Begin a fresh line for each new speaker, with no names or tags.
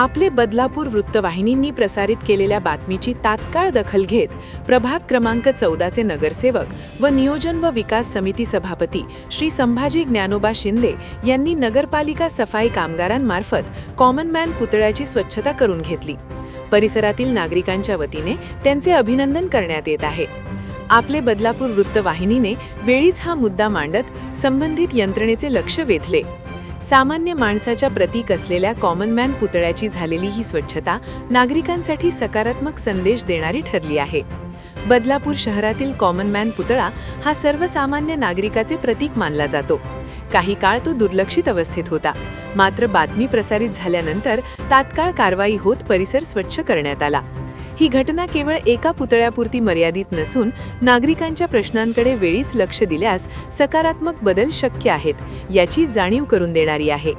आपले बदलापूर वृत्तवाहिनींनी प्रसारित केलेल्या बातमीची तात्काळ दखल घेत प्रभाग क्रमांक 14चे नगरसेवक व नियोजन व विकास समिती सभापती श्री संभाजी ज्ञानोबा शिंदे यांनी नगरपालिका सफाई कामगारांमार्फत कॉमन मॅन पुतळ्याची स्वच्छता करून घेतली. परिसरातील नागरिकांच्या वतीने त्यांचे अभिनंदन करण्यात येत आहे. आपले बदलापूर वृत्तवाहिनीने वेळीच हा मुद्दा मांडत संबंधित यंत्रणेचे लक्ष वेधले. सामान्य माणसाच्या प्रतीक असलेल्या कॉमन मॅन पुतळ्याची झालेली ही स्वच्छता नागरिकांसाठी सकारात्मक संदेश देणारी ठरली आहे. बदलापूर शहरातील कॉमन मॅन पुतळा हा सर्वसामान्य नागरिकाचे प्रतीक मानला जातो. काही काळ तो दुर्लक्षित अवस्थेत होता, मात्र बातमी प्रसारित झाल्यानंतर तात्काळ कारवाई होत परिसर स्वच्छ करण्यात आला. ही घटना केवळ एका पुतळ्यापुरती मर्यादित नसून नागरिकांच्या प्रश्नांकडे वेळीच लक्ष दिल्यास सकारात्मक बदल शक्य आहेत याची जाणीव करून देणारी आहे.